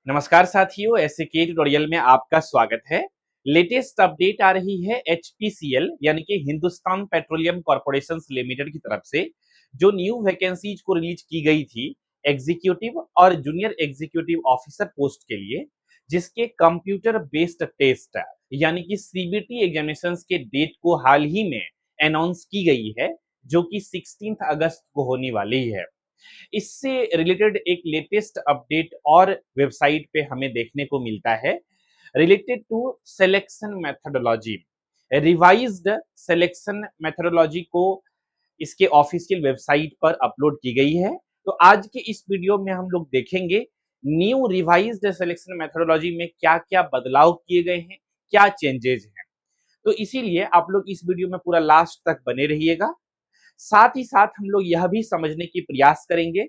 नमस्कार साथियों, SK tutorial में आपका स्वागत है। लेटेस्ट अपडेट आ रही है एचपीसीएल यानी कि हिंदुस्तान पेट्रोलियम कॉर्पोरेशन लिमिटेड की तरफ से जो न्यू वैकेंसीज को रिलीज की गई थी एग्जीक्यूटिव और जूनियर एग्जीक्यूटिव ऑफिसर पोस्ट के लिए, जिसके कंप्यूटर बेस्ड टेस्ट यानी कि सीबीटी एग्जामिनेशंस के डेट को हाल ही में अनाउंस की गई है, जो कि 16 अगस्त को होने वाली है। इससे रिलेटेड एक लेटेस्ट अपडेट और वेबसाइट पे हमें देखने को मिलता है related to selection methodology. Revised selection methodology को इसके ऑफिशियल वेबसाइट पर अपलोड की गई है। तो आज के इस वीडियो में हम लोग देखेंगे न्यू रिवाइज्ड सिलेक्शन मेथोडोलॉजी में क्या क्या बदलाव किए गए हैं, क्या चेंजेस हैं। तो इसीलिए आप लोग इस वीडियो में पूरा लास्ट तक बने रहिएगा। साथ ही साथ हम लोग यह भी समझने की प्रयास करेंगे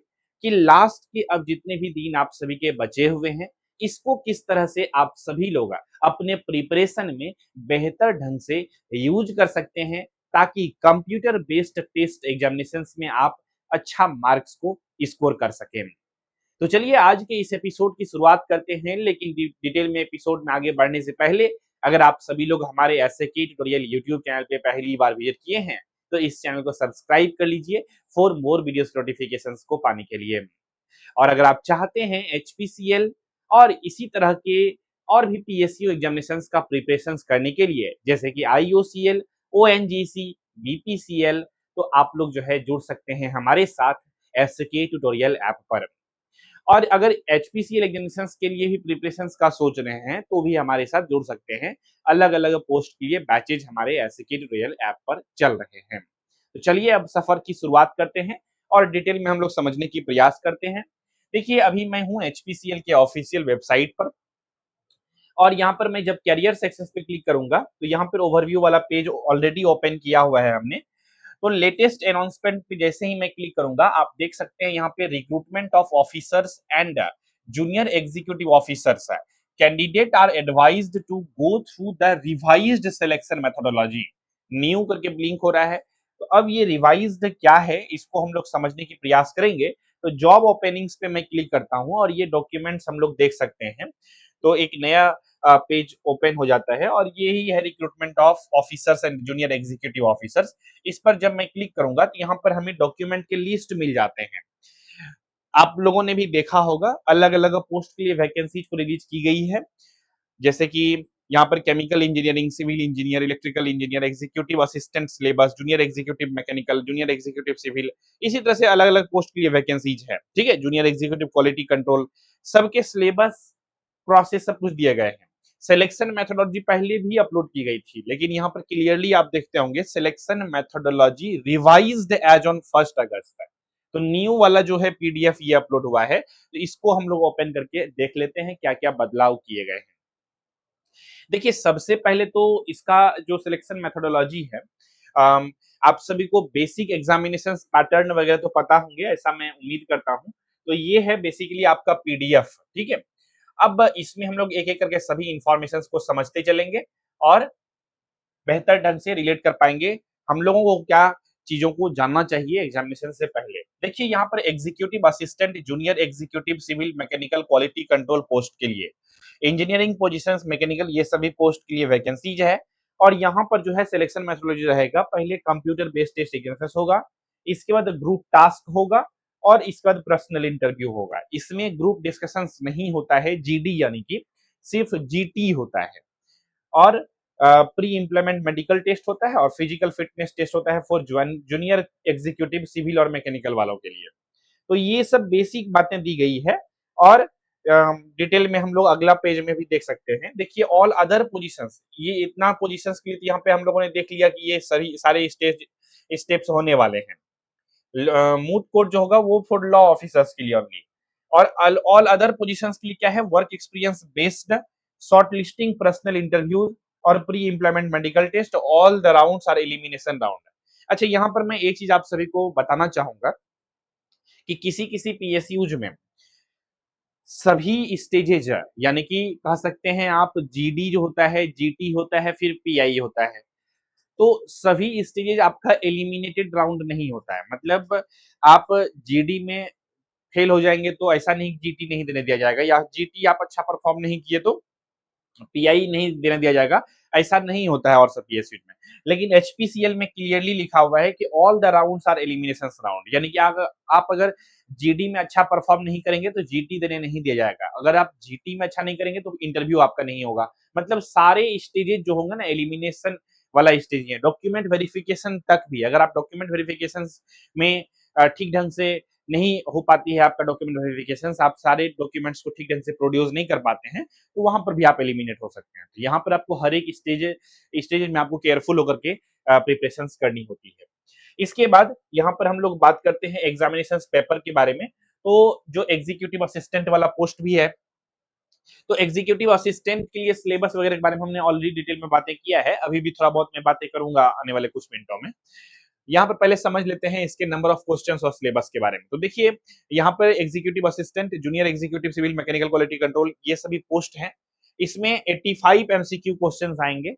कि लास्ट के अब जितने भी दिन आप सभी के बचे हुए हैं, इसको किस तरह से आप सभी लोग अपने प्रिपरेशन में बेहतर ढंग से यूज कर सकते हैं, ताकि कंप्यूटर बेस्ड टेस्ट एग्जामिनेशंस में आप अच्छा मार्क्स को स्कोर कर सकें। तो चलिए आज के इस एपिसोड की शुरुआत करते हैं, लेकिन डिटेल में एपिसोड में आगे बढ़ने से पहले अगर आप सभी लोग हमारे एसके ट्यूटोरियल यूट्यूब चैनल पे पहली बार विजिट किए हैं तो इस चैनल को सब्सक्राइब कर लीजिए फॉर मोर वीडियोस नोटिफिकेशंस को पाने के लिए। और अगर आप चाहते हैं एचपीसीएल और इसी तरह के और भी पीएसयू एग्जामिनेशंस का प्रिपरेशंस करने के लिए, जैसे कि आईओसीएल, ओएनजीसी, बीपीसीएल, तो आप लोग जो है जुड़ सकते हैं हमारे साथ एसके ट्यूटोरियल ऐप पर। और अगर एचपीसीएल एग्जामिनेशंस के लिए भी प्रिपरेशंस का सोच रहे हैं तो भी हमारे साथ जुड़ सकते हैं। अलग अलग पोस्ट के लिए बैचेज हमारे एसके ट्यूटोरियल ऐप पर चल रहे हैं। तो चलिए अब सफर की शुरुआत करते हैं और डिटेल में हम लोग समझने की प्रयास करते हैं। देखिए अभी मैं हूं एचपीसीएल के ऑफिशियल वेबसाइट पर, और यहाँ पर मैं जब कैरियर सेक्शन पे क्लिक करूंगा तो यहाँ पर ओवरव्यू वाला पेज ऑलरेडी ओपन किया हुआ है हमने। तो लेटेस्ट अनाउंसमेंट पे जैसे ही मैं क्लिक करूंगा आप देख सकते हैं यहाँ पे recruitment of officers and junior executive officers है। Candidate are advised to go through the revised selection methodology. New करके ब्लिंक हो रहा है। तो अब ये रिवाइज्ड क्या है इसको हम लोग समझने की प्रयास करेंगे। तो जॉब ओपनिंग्स पे मैं क्लिक करता हूँ और ये डॉक्यूमेंट्स हम लोग देख सकते हैं। तो एक नया पेज ओपन हो जाता है और यही है recruitment of officers and junior executive officers. इस पर जब मैं क्लिक करूंगा तो यहाँ पर हमें डॉक्यूमेंट के लिस्ट मिल जाते हैं। आप लोगों ने भी देखा होगा अलग अलग पोस्ट के लिए वैकेंसीज को रिलीज की गई है, जैसे कि यहाँ पर chemical engineering, civil engineer, electrical engineer, executive assistant syllabus, junior executive mechanical, junior executive civil, इसी तरह से अलग अलग पोस्ट के लिए वैकेंसीज है। ठीक है, जूनियर एग्जीक्यूटिव क्वालिटी कंट्रोल, सबके सिलेबस प्रोसेस सब कुछ दिए गए हैं। सिलेक्शन मेथोडोलॉजी पहले भी अपलोड की गई थी, लेकिन यहाँ पर क्लियरली आप देखते होंगे selection methodology revised as on 1 अगस्त है। तो न्यू वाला जो है पीडीएफ ये अपलोड हुआ है, तो इसको हम लोग ओपन करके देख लेते हैं क्या क्या बदलाव किए गए हैं। देखिए सबसे पहले तो इसका जो सिलेक्शन मेथोडोलॉजी है, अम, आप सभी को बेसिक एग्जामिनेशन पैटर्न वगैरह तो पता होंगे, ऐसा मैं उम्मीद करता हूं। तो ये है बेसिकली आपका पीडीएफ। ठीक है, अब इसमें हम लोग एक एक करके सभी इंफॉर्मेशन को समझते चलेंगे और बेहतर ढंग से रिलेट कर पाएंगे हम लोगों को क्या चीजों को जानना चाहिए एग्जामिनेशन से पहले। देखिए यहाँ पर executive assistant, junior executive civil, mechanical quality control post के लिए, इंजीनियरिंग पोजीशंस, मैकेनिकल, ये सभी पोस्ट के लिए वैकेंसीज है। और यहाँ पर जो है सिलेक्शन मेथोडोलॉजी रहेगा, पहले कंप्यूटर बेस्ड टेस्ट एग्जामिनेशन होगा, इसके बाद ग्रुप टास्क होगा और इसके बाद पर्सनल इंटरव्यू होगा। इसमें ग्रुप डिस्कशंस नहीं होता है, जीडी यानी कि सिर्फ जीटी होता है। और प्री इम्प्लीमेंट मेडिकल टेस्ट होता है और फिजिकल फिटनेस टेस्ट होता है फॉर जूनियर एग्जीक्यूटिव सिविल और मैकेनिकल वालों के लिए। तो ये सब बेसिक बातें दी गई है। और डिटेल में हम लोग अगला पेज में भी देख सकते हैं। देखिए ऑल अदर पोजीशंस, ये इतना पोजीशंस के लिए यहाँ पे हम लोगों ने देख लिया कि ये सभी सारे स्टेप्स होने वाले हैं। मूट कोर्ट जो होगा वो फॉर लॉ ऑफिसर्स के लिए ओनली। और ऑल अदर पोजीशंस के लिए क्या है, work experience based, short listing, personal interview और pre implement medical test, all the rounds are elimination round. अच्छा यहाँ पर मैं एक चीज आप सभी को बताना चाहूंगा कि किसी किसी पीएसयूज में सभी स्टेजेज है, यानी कि कह सकते हैं आप जीडी जो होता है, जीटी होता है, फिर पीआई होता है। तो सभी स्टेजेज आपका एलिमिनेटेड राउंड नहीं होता है। मतलब आप जीडी में फेल हो जाएंगे तो ऐसा नहीं जीटी नहीं देने दिया जाएगा, या जीटी आप अच्छा परफॉर्म नहीं किए तो पीआई नहीं देने दिया जाएगा, ऐसा नहीं होता है और सब पीएसयू में। लेकिन एचपीसीएल में क्लियरली लिखा हुआ है कि all the rounds are elimination round, यानी कि आप अगर जीडी में अच्छा परफॉर्म नहीं करेंगे तो जीटी देने नहीं दिया जाएगा, अगर आप जीटी में अच्छा नहीं करेंगे तो इंटरव्यू आपका नहीं होगा। मतलब सारे स्टेजेस जो होंगे ना एलिमिनेशन वाला स्टेज है, डॉक्यूमेंट वेरिफिकेशन तक भी, अगर आप डॉक्यूमेंट वेरिफिकेशन में ठीक ढंग से नहीं हो पाती है आपका डॉक्यूमेंट वेरिफिकेशन, आप सारे डॉक्यूमेंट्स को ठीक ढंग से प्रोड्यूस नहीं कर पाते हैं, तो वहां पर भी आप एलिमिनेट हो सकते हैं। तो यहाँ पर आपको हर एक स्टेज में आपको केयरफुल होकर के प्रिपरेशन करनी होती है। इसके बाद यहाँ पर हम लोग बात करते हैं एग्जामिनेशन पेपर के बारे में। तो जो एग्जीक्यूटिव असिस्टेंट वाला पोस्ट भी है, तो एग्जीक्यूटिव असिस्टेंट के लिए सिलेबस वगैरह के बारे में हमने ऑलरेडी डिटेल में बातें किया है, अभी भी थोड़ा बहुत मैं बातें करूंगा आने वाले कुछ मिनटों में। यहाँ पर पहले समझ लेते हैं इसके नंबर ऑफ क्वेश्चंस और सिलेबस के बारे में। तो देखिए यहाँ पर executive assistant, junior executive civil mechanical quality control, ये सभी पोस्ट हैं। इसमें 85 एमसीक्यू क्वेश्चंस आएंगे।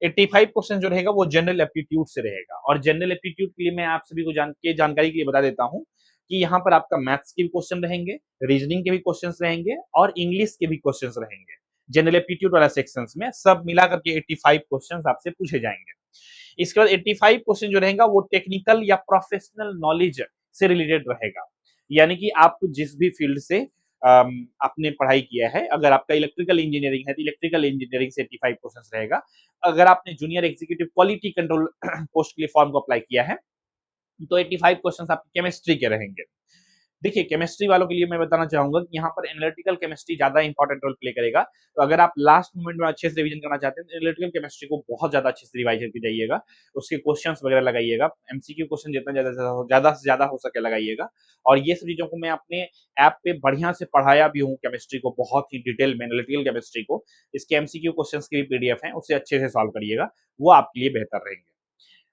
85 क्वेश्चन जो रहेगा वो जनरल एप्टीट्यूड से रहेगा, और जनरल एप्टीट्यूड के लिए मैं आप सभी को जानकारी के लिए बता देता हूँ कि यहाँ पर आपका मैथ्स के भी क्वेश्चन रहेंगे, रीजनिंग के भी क्वेश्चंस रहेंगे और इंग्लिश के भी क्वेश्चंस रहेंगे। जनरल एप्टीट्यूड वाला सेक्शंस में सब मिला करके 85 क्वेश्चंस आपसे पूछे जाएंगे। इसके बाद 85 क्वेश्चन जो रहेगा वो टेक्निकल या प्रोफेशनल नॉलेज से रिलेटेड रहेगा, यानी कि आप जिस भी फील्ड से आपने पढ़ाई किया है, अगर आपका इलेक्ट्रिकल इंजीनियरिंग है तो इलेक्ट्रिकल इंजीनियरिंग से 85 क्वेश्चन रहेगा। अगर आपने junior executive quality control post के लिए फॉर्म को अप्लाई किया है तो 85 क्वेश्चन आपके केमिस्ट्री के रहेंगे। देखिए केमिस्ट्री वालों के लिए मैं बताना चाहूंगा कि यहाँ पर एनालिटिकल केमिस्ट्री ज्यादा इंपॉर्टेंट रोल प्ले करेगा, तो अगर आप लास्ट मोमेंट में अच्छे से रिवीजन करना चाहते हैं तो एनालिटिकल केमिस्ट्री को बहुत ज्यादा अच्छे से रिवाइज करके जाइएगा, उसके क्वेश्चंस वगैरह लगाइएगा, एमसीक्यू क्वेश्चन जितना ज्यादा से ज्यादा हो सके लगाइएगा। और ये सब चीजों को मैं अपने ऐप पे बढ़िया से पढ़ाया भी हूँ, केमिस्ट्री को बहुत ही डिटेल में, एनालिटिकल केमिस्ट्री को, इसके एमसीक्यू क्वेश्चन की भी पीडीएफ है, उसे अच्छे से सॉल्व करिएगा, वो आपके लिए बेहतर रहेंगे।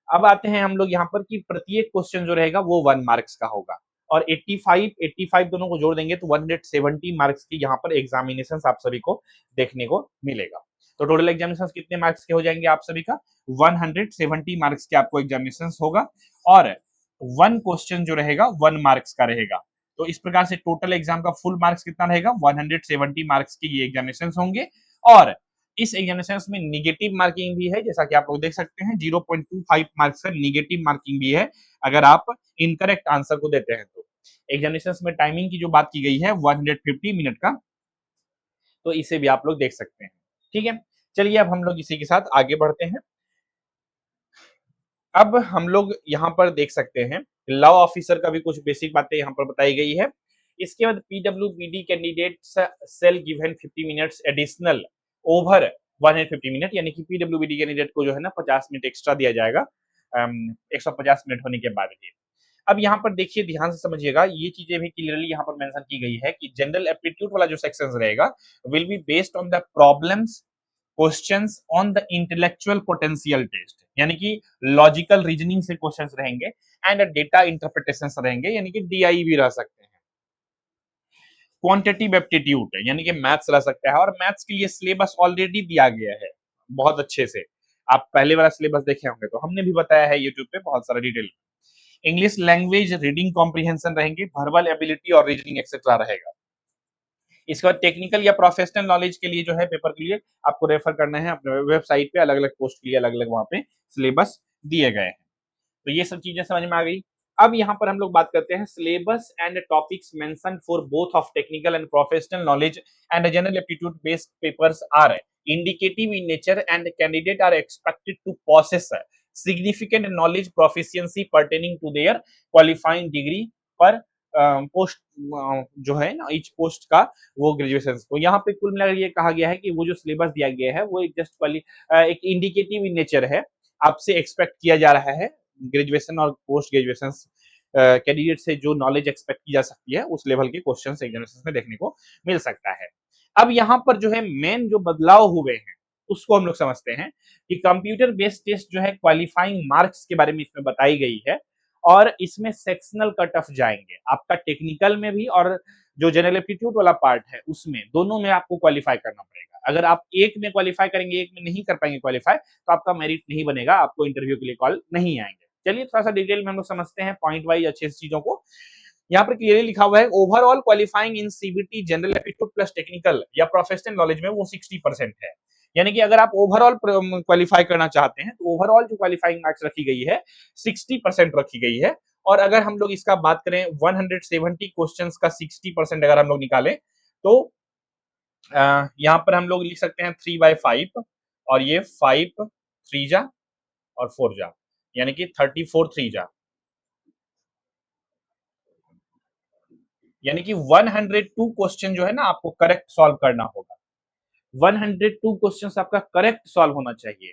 अब आते हैं हम लोग यहाँ पर कि प्रत्येक क्वेश्चन जो रहेगा वो 1 मार्क्स का होगा, और 85 दोनों को जोड़ देंगे तो 170 मार्क्स की यहाँ पर एग्जामिनेशन आप सभी को देखने को मिलेगा। तो टोटल एग्जामिनेशन कितने मार्क्स के हो जाएंगे आप सभी का? 170 मार्क्स के आपको एग्जामिनेशन होगा, और 1 क्वेश्चन जो रहेगा 1 मार्क्स का रहेगा। तो इस प्रकार से टोटल एग्जाम का फुल मार्क्स कितना रहेगा? 170 मार्क्स के ये एग्जामिनेशन होंगे। और इस एग्जामिनेशन में निगेटिव मार्किंग भी है, जैसा कि आप लोग देख सकते हैं 0.25 मार्क्स का निगेटिव मार्किंग भी है अगर आप इनकरेक्ट आंसर को देते हैं तो। एग्जामिनेशन में टाइमिंग की जो बात की गई है 150 मिनट का, तो इसे भी आप लोग देख सकते हैं। ठीक है, चलिए अब हम लोग इसी के साथ आगे बढ़ते हैं। अब हम लोग यहाँ पर देख सकते हैं लॉ ऑफिसर का भी कुछ बेसिक बातें यहाँ पर बताई गई है। इसके बाद पीडब्ल्यूबीडी candidates shall given 50 minutes additional over 150 minute, यानी कि पीडब्ल्यूबीडी कैंडिडेट को जो है ना 50 मिनट एक्स्ट्रा दिया जाएगा 150 मिनट होने के बाद भी। अब यहाँ पर देखिए ध्यान से समझिएगा, ये चीजें भी क्लियरली यहाँ पर मेंशन की गई है कि जनरल एप्टीट्यूड वाला जो सेक्शन रहेगा will be based on the problems questions on the intellectual potential test, यानी कि लॉजिकल रीजनिंग से क्वेश्चंस रहेंगे, एंड डेटा इंटरप्रिटेशंस रहेंगे, यानी कि डीआई भी रह सकते हैं। क्वांटिटेटिव एप्टीट्यूड यानी कि मैथ्स रह सकता है, और मैथ्स के लिए सिलेबस ऑलरेडी दिया गया है बहुत अच्छे से, आप पहले वाला सिलेबस देखे होंगे तो हमने भी बताया है यूट्यूब पे बहुत सारा detail. English language reading comprehension रहेंगे, वर्बल एबिलिटी और रीजनिंग एक्सेट्रा रहेगा। इसके बाद टेक्निकल या प्रोफेशनल नॉलेज के लिए जो है पेपर के लिए आपको रेफर करना है अपने वेबसाइट पे, अलग अलग पोस्ट के लिए अलग अलग वहां पे सिलेबस दिए गए हैं। तो ये सब चीजें समझ में आ गई। अब यहाँ पर हम लोग बात करते हैं syllabus and topics mention for both of technical and professional knowledge and general aptitude based papers are indicative in nature and candidate are expected to possess significant knowledge proficiency pertaining to their qualifying degree पर post जो है ना each post का वो graduation. तो यहाँ पे कुल मिलाकर ये कहा गया है कि वो जो सिलेबस दिया गया है वो एक जस्ट एक इंडिकेटिव इन नेचर है, आपसे एक्सपेक्ट किया जा रहा है ग्रेजुएशन और पोस्ट ग्रेजुएशन कैंडिडेट से जो नॉलेज एक्सपेक्ट की जा सकती है उस लेवल के क्वेश्चन एग्जामिनेशन में देखने को मिल सकता है। अब यहाँ पर जो है मेन जो बदलाव हुए हैं उसको हम लोग समझते हैं कि कंप्यूटर बेस्ड टेस्ट जो है क्वालिफाइंग मार्क्स के बारे में इसमें बताई गई है, और इसमें सेक्शनल कट ऑफ जाएंगे आपका टेक्निकल में भी, और जो जनरल एप्टीट्यूड वाला पार्ट है उसमें, दोनों में आपको क्वालिफाई करना पड़ेगा। अगर आप एक में क्वालिफाई करेंगे एक में नहीं कर पाएंगे क्वालिफाई तो आपका मेरिट नहीं बनेगा, आपको इंटरव्यू के लिए कॉल नहीं आएंगे। चलिए थोड़ा सा डिटेल में हम लोग समझते हैं पॉइंट वाइज अच्छे से चीजों को। यहाँ पर क्लियरली लिखा हुआ है overall qualifying in CBT general aptitude plus technical या प्रोफेशनल नॉलेज में वो 60% है। यानी कि अगर आप ओवरऑल क्वालिफाई करना चाहते हैं तो ओवरऑल जो क्वालिफाइंग मार्क्स रखी गई है 60% रखी गई है। और अगर हम लोग इसका बात करें 170 क्वेश्चंस का 60% अगर हम लोग निकालें तो यहाँ पर हम लोग लिख सकते हैं 3/5 और ये 5 3 जा और 4 जा, यानी कि 34 3 जा, यानी कि 102 क्वेश्चन जो है ना आपको करेक्ट सॉल्व करना होगा। 102 क्वेश्चंस आपका करेक्ट सॉल्व होना चाहिए,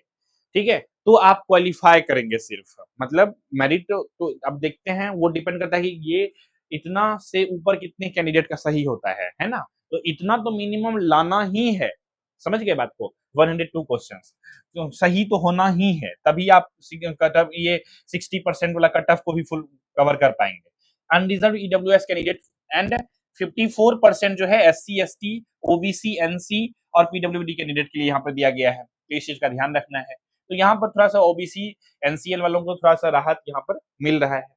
ठीक है, तो आप क्वालिफाई करेंगे सिर्फ, मतलब मेरिट तो अब देखते हैं, वो डिपेंड करता है कि ये इतना से ऊपर कितने कैंडिडेट का सही होता है ना, तो इतना तो मिनिमम लाना ही है, समझ गए बात को। 102 क्वेश्चंस तो सही तो होना ही है, तभी आप कट ऑफ ये 60% वाला कट ऑफ को भी फुल कवर कर पाएंगे। अनरिजर्व ईडब्ल्यूएस कैंडिडेट एंड 54% जो है एससी एसटी ओबीसी एनसी और पीडब्ल्यूडी कैंडिडेट के लिए यहाँ पर दिया गया है, तो इस चीज का ध्यान रखना है। तो यहाँ पर थोड़ा सा ओबीसी एनसीएल वालों को थोड़ा सा राहत यहाँ पर मिल रहा है।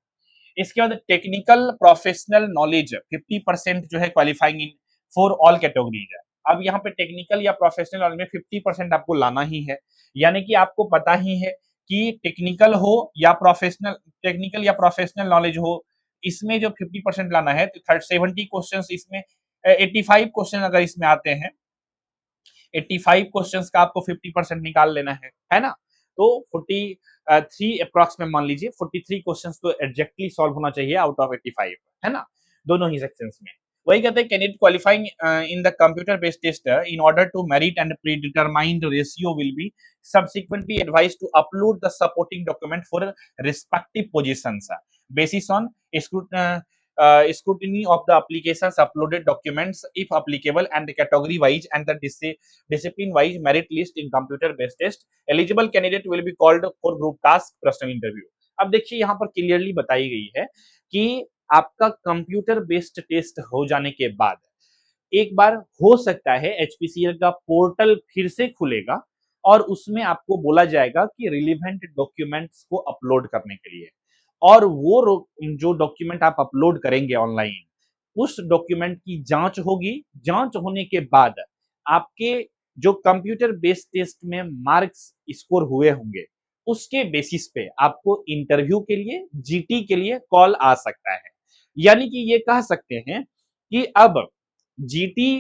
इसके बाद टेक्निकल प्रोफेशनल नॉलेज 50% जो है qualifying in for all categories है। अब यहाँ पे टेक्निकल या प्रोफेशनल नॉलेज में 50% आपको लाना ही है, यानी कि आपको पता ही है कि टेक्निकल हो या प्रोफेशनल, टेक्निकल या प्रोफेशनल नॉलेज हो, इसमें जो 50% लाना है तो 70 क्वेश्चन इसमें 85 क्वेश्चन अगर इसमें आते हैं, 85 क्वेश्चंस का आपको 50% निकाल लेना है ना, तो 43 अप्रॉक्स में मान लीजिए 43 क्वेश्चंस तो एग्जैक्टली सॉल्व होना चाहिए आउट ऑफ 85, है ना, दोनों ही सेक्शंस में। वही कहते हैं candidate qualifying in the computer based test in order to merit and predetermined ratio will be subsequently advised to upload the supporting document for respective positions basis on scrutiny of the applications uploaded documents if applicable and the category wise and the discipline wise merit list in computer based test eligible candidate will be called for group task personal interview। अब देखिए यहाँ पर clearly बताई गई है कि आपका computer based test हो जाने के बाद एक बार हो सकता है एचपीसीएल का पोर्टल फिर से खुलेगा और उसमें आपको बोला जाएगा कि रिलेवेंट डॉक्यूमेंट्स को अपलोड करने के लिए, और वो जो डॉक्यूमेंट आप अपलोड करेंगे ऑनलाइन उस डॉक्यूमेंट की जांच होगी। जांच होने के बाद आपके जो कंप्यूटर बेस्ड टेस्ट में मार्क्स स्कोर हुए होंगे उसके बेसिस पे आपको इंटरव्यू के लिए जीटी के लिए कॉल आ सकता है। यानी कि ये कह सकते हैं कि अब जीटी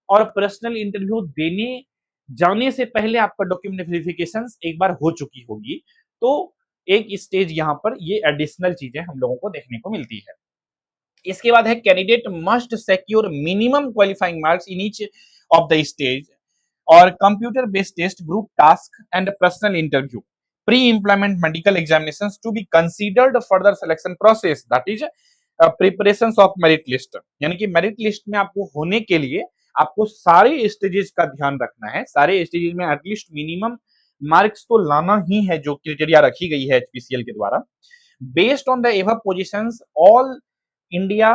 और पर्सनल इंटरव्यू देने जाने से पहले आपका डॉक्यूमेंट वेरिफिकेशन एक बार हो चुकी होगी, तो एक स्टेज यहां पर ये एडिशनल चीजें हम लोगों को देखने को मिलती है। इसके बाद है candidate must secure minimum qualifying marks in each of the stage और computer based test group task and personal interview pre employment medical examinations to be considered further selection process that is preparation of merit list. यानी कि merit list में आपको होने के लिए आपको सारे स्टेजेस का ध्यान रखना है, सारे स्टेजेस में एटलीस्ट मिनिमम मार्क्स तो लाना ही है जो क्राइटेरिया रखी गई है एचपीसीएल के द्वारा। Based on the above positions all India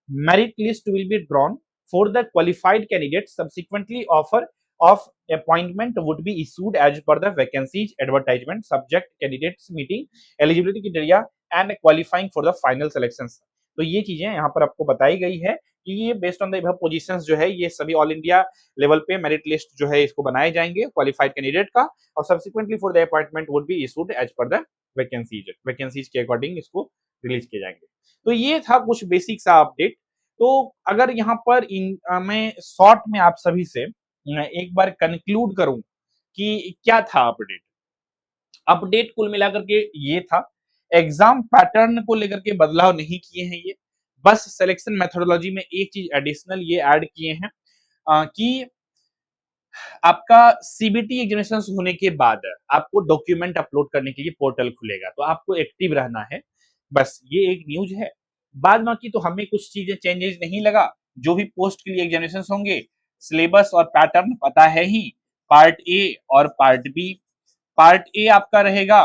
merit list will be drawn for the qualified candidates, subsequently offer of appointment would be issued as per the vacancies advertisement subject candidates meeting eligibility criteria and qualifying for the final selections। तो ये चीजें यहाँ पर आपको बताई गई है कि ये based on the above positions जो है ये सभी ऑल इंडिया लेवल पे मेरिट लिस्ट जो है इसको बनाए जाएंगे क्वालिफाइड कैंडिडेट का, और subsequently for the appointment would be issued as per the vacancies के अकॉर्डिंग इसको रिलीज किए जाएंगे। तो ये था कुछ बेसिक सा अपडेट। तो अगर यहाँ पर मैं शॉर्ट में आप सभी से एक बार कंक्लूड करूं कि क्या था अपडेट, अपडेट कुल मिलाकर के ये था एग्जाम पैटर्न को लेकर के बदलाव नहीं किए हैं ये, बस सिलेक्शन मेथोडोलॉजी में एक चीज एडिशनल ये ऐड किए हैं कि आपका सीबीटी एग्जामिनेशन होने के बाद आपको डॉक्यूमेंट अपलोड करने के लिए पोर्टल खुलेगा, तो आपको एक्टिव रहना है, बस ये एक न्यूज है। बाद बाकी तो हमें कुछ चीजें चेंजेस नहीं लगा, जो भी पोस्ट के लिए एग्जामिनेशन होंगे सिलेबस और पैटर्न पता है ही, पार्ट ए और पार्ट बी। पार्ट ए आपका रहेगा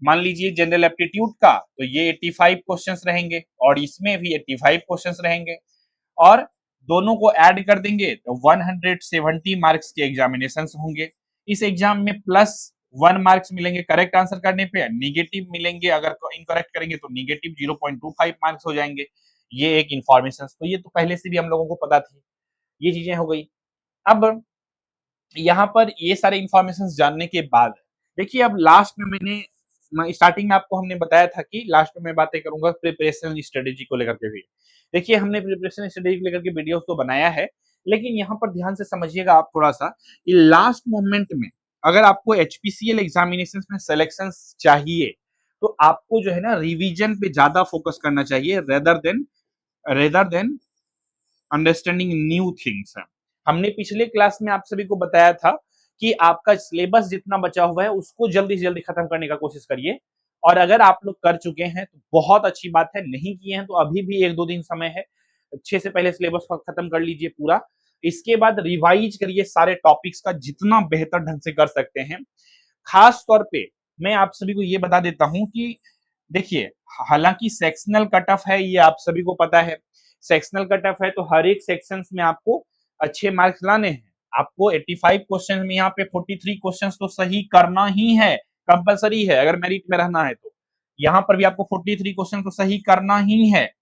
मान लीजिए जनरल एप्टीट्यूड का, तो ये 85 क्वेश्चंस रहेंगे और इसमें भी 85 क्वेश्चंस रहेंगे, और दोनों को ऐड कर देंगे तो 170 मार्क्स के एग्जामिनेशन होंगे। इस एग्जाम में +1 मार्क्स मिलेंगे करेक्ट आंसर करने पे, निगेटिव मिलेंगे अगर इनकरेक्ट करेंगे तो निगेटिव 0.25 मार्क्स हो जाएंगे। ये एक इंफॉर्मेशन, तो ये तो पहले से भी हम लोगों को पता थी, ये चीजें हो गई। अब यहाँ पर ये सारे इंफॉर्मेशन जानने के बाद देखिए, अब लास्ट में स्टार्टिंग में आपको हमने बताया था कि लास्ट में मैं बातें करूंगा प्रिपरेशन स्ट्रेटेजी को लेकर के भी। देखिए, हमने प्रिपरेशन स्ट्रेटेजी को लेकर के वीडियोस तो बनाया है, लेकिन यहाँ पर ध्यान से समझिएगा आप थोड़ा सा कि लास्ट मोमेंट में अगर आपको एचपीसीएल एग्जामिनेशन में सिलेक्शन चाहिए तो आपको जो है ना रिवीजन पे ज्यादा फोकस करना चाहिए rather than understanding new things है। हमने पिछले क्लास में आप सभी को बताया था कि आपका सिलेबस जितना बचा हुआ है उसको जल्दी से जल्दी खत्म करने का कोशिश करिए, और अगर आप लोग कर चुके हैं तो बहुत अच्छी बात है, नहीं किए हैं तो अभी भी 1-2 दिन समय है, अच्छे से पहले सिलेबस को खत्म कर लीजिए पूरा। इसके बाद रिवाइज करिए सारे टॉपिक्स का जितना बेहतर ढंग से कर सकते हैं। खास तौर पे मैं आप सभी को ये बता देता हूं कि देखिए, हालांकि सेक्शनल कट ऑफ है, ये आप सभी को पता है, सेक्शनल कट ऑफ है तो हर एक सेक्शंस में आपको अच्छे मार्क्स लाने हैं। आपको 85 क्वेश्चन में यहाँ पे 43 क्वेश्चन तो सही करना ही है, कंपलसरी है अगर मेरिट में रहना है तो। यहाँ पर भी आपको 43 क्वेश्चन तो सही करना ही है,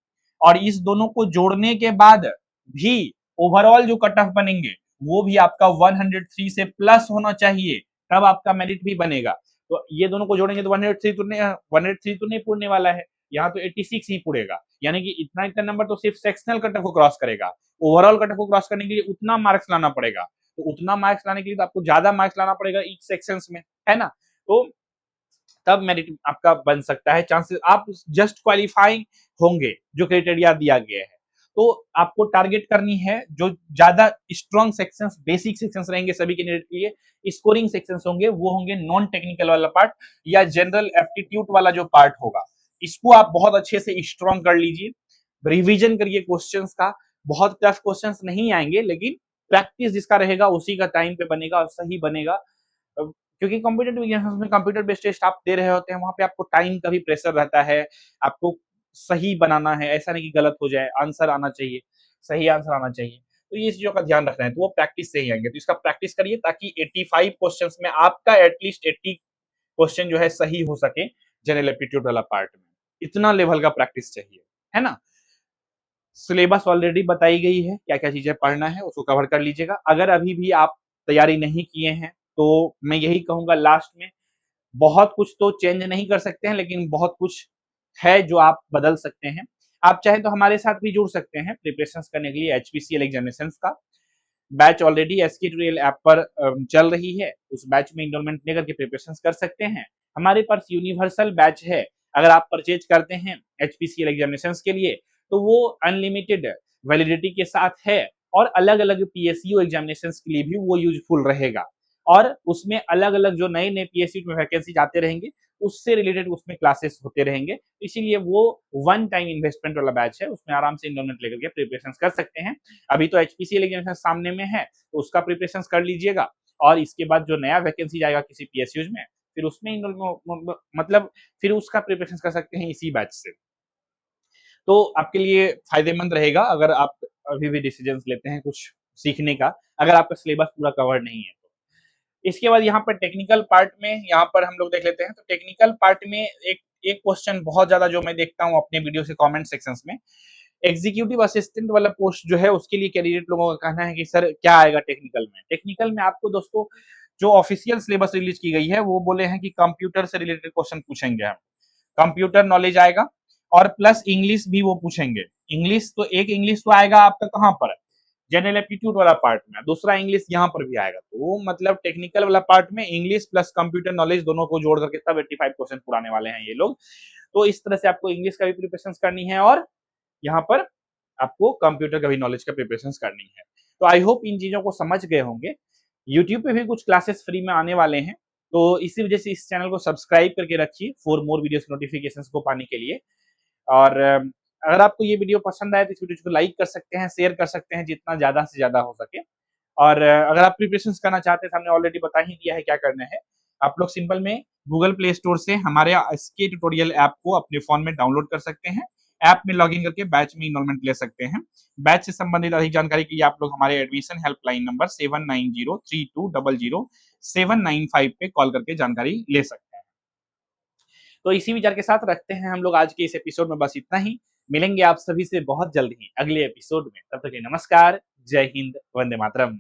और इस दोनों को जोड़ने के बाद भी ओवरऑल जो कट ऑफ बनेंगे वो भी आपका 103 से प्लस होना चाहिए, तब आपका मेरिट भी बनेगा। तो ये दोनों को जोड़ेंगे तो 103 तो नहीं पुरने वाला है, यहाँ तो 86 ही पुड़ेगा, यानी कि इतना इतना नंबर तो सिर्फ सेक्शनल कट ऑफ को क्रॉस करेगा। ओवरऑल कट ऑफ को क्रॉस करने के लिए उतना मार्क्स लाना पड़ेगा, तो उतना मार्क्स लाने के लिए तो आपको ज्यादा मार्क्स लाना पड़ेगा ईच सेक्शंस में, है ना। तो तब मेरिट आपका बन सकता है, चांसेस आप जस्ट क्वालिफाइंग होंगे जो क्राइटेरिया दिया गया है। तो आपको टारगेट करनी है जो ज्यादा स्ट्रॉन्ग सेक्शंस, बेसिक सेक्शंस रहेंगे सभी कैंडिडेट के लिए, स्कोरिंग सेक्शंस होंगे वो होंगे नॉन टेक्निकल वाला पार्ट या जनरल एप्टीट्यूड वाला जो पार्ट होगा, इसको आप बहुत अच्छे से स्ट्रॉन्ग कर लीजिए। रिवीजन करिए क्वेश्चंस का, बहुत टफ क्वेश्चंस नहीं आएंगे, लेकिन प्रैक्टिस जिसका रहेगा उसी का टाइम पे बनेगा और सही बनेगा। क्योंकि कॉम्पिटेटिव एग्जाम्स में कंप्यूटर बेस्ड टेस्ट आप दे रहे होते हैं, वहां पे आपको टाइम का भी प्रेशर रहता है, आपको सही बनाना है, ऐसा नहीं कि गलत हो जाए, आंसर आना चाहिए, सही आंसर आना चाहिए। तो ये चीजों का ध्यान रखना है, तो वो प्रैक्टिस से ही आएंगे, तो इसका प्रैक्टिस करिए ताकि 85 क्वेश्चंस में आपका एटलीस्ट 80 क्वेश्चन जो है सही हो सके जनरल एप्टीट्यूड वाला पार्ट में। इतना लेवल का प्रैक्टिस चाहिए, है ना। सिलेबस ऑलरेडी बताई गई है, क्या क्या चीजें पढ़ना है उसको कवर कर लीजिएगा। अगर अभी भी आप तैयारी नहीं किए हैं तो मैं यही कहूंगा लास्ट में, बहुत कुछ तो चेंज नहीं कर सकते हैं, लेकिन बहुत कुछ है जो आप बदल सकते हैं। आप चाहे तो हमारे साथ भी जुड़ सकते हैं प्रिपरेशन करने के लिए एचपीसीएल एग्जामिनेशन का। Batch already SK tutorial app पर चल रही है, उस बैच में इनरोलमेंट लेकर के प्रिपरेशन कर सकते हैं। हमारे पास यूनिवर्सल बैच है, अगर आप परचेज करते हैं एचपीसीएल एग्जामिनेशन के लिए तो वो अनलिमिटेड वैलिडिटी के साथ है, और अलग अलग पीएसयू एग्जामिनेशन के लिए भी वो यूजफुल रहेगा, और उसमें अलग अलग जो नए नए पीएसयू में वैकेंसी आते रहेंगे उससे रिलेटेड उसमें क्लासेस होते रहेंगे, इसीलिए वो वन टाइम इन्वेस्टमेंट वाला बैच है, उसमें आराम से इनरोलमेंट लेकर के प्रिपरेशन कर सकते हैं। अभी तो एचपीसीएल एग्जामिनेशन सामने में है तो उसका प्रिपरेशन कर लीजिएगा, और इसके बाद जो नया वैकेंसी जाएगा किसी पीएसयू में फिर उसमें मतलब फिर उसका प्रिपरेशन कर सकते हैं इसी बैच से। तो आपके लिए फायदेमंद रहेगा अगर आप अभी भी डिसीजन लेते हैं कुछ सीखने का, अगर आपका सिलेबस पूरा कवर नहीं है तो। इसके बाद यहाँ पर टेक्निकल पार्ट में यहाँ पर हम लोग देख लेते हैं, तो टेक्निकल पार्ट में एक एक क्वेश्चन बहुत ज्यादा जो मैं देखता हूँ अपने वीडियो से कमेंट सेक्शंस में, एग्जीक्यूटिव असिस्टेंट वाला पोस्ट जो है उसके लिए कैंडिडेट लोगों का कहना है कि सर क्या आएगा टेक्निकल में। टेक्निकल में आपको दोस्तों जो ऑफिशियल सिलेबस रिलीज की गई है वो बोले हैं कि कंप्यूटर से रिलेटेड क्वेश्चन पूछेंगे हम, कंप्यूटर नॉलेज आएगा, और प्लस इंग्लिश भी वो पूछेंगे। इंग्लिश तो एक इंग्लिश तो आएगा आपका कहाँ पर, जनरल एप्टीट्यूड वाला पार्ट में, दूसरा इंग्लिश यहाँ पर भी आएगा, तो मतलब टेक्निकल वाला पार्ट में इंग्लिश प्लस कंप्यूटर नॉलेज दोनों को जोड़ करके तब 85 क्वेश्चन पुराने वाले हैं ये लोग। तो इस तरह से आपको इंग्लिश का भी प्रिपरेशन करनी है, और यहाँ पर आपको कंप्यूटर का भी नॉलेज का प्रिपरेशन करनी है। तो आई होप इन चीजों को समझ गए होंगे। यूट्यूब पे भी कुछ क्लासेस फ्री में आने वाले हैं, तो इसी वजह से इस चैनल को सब्सक्राइब करके रखिए फॉर मोर वीडियोस नोटिफिकेशंस को पाने के लिए। और अगर आपको ये वीडियो पसंद आए तो इस वीडियो को लाइक कर सकते हैं, शेयर कर सकते हैं जितना ज्यादा से ज्यादा हो सके। और अगर आप प्रिपरेशन करना चाहते हैं तो हमने ऑलरेडी बता ही दिया है क्या करना है। आप लोग सिंपल में गूगल प्ले स्टोर से हमारे एसके ट्यूटोरियल ऐप को अपने फोन में डाउनलोड कर सकते हैं, ऐप में लॉगिन करके बैच में इनरोलमेंट ले सकते हैं। बैच से संबंधित अधिक जानकारी के लिए आप लोग हमारे एडमिशन हेल्पलाइन नंबर 7903200795 पे कॉल करके जानकारी ले सकते हैं। तो इसी विचार के साथ रखते हैं हम लोग आज के इस एपिसोड में बस इतना ही। मिलेंगे आप सभी से बहुत जल्द ही अगले एपिसोड में। तब तक के लिए नमस्कार, जय हिंद, वंदे मातरम।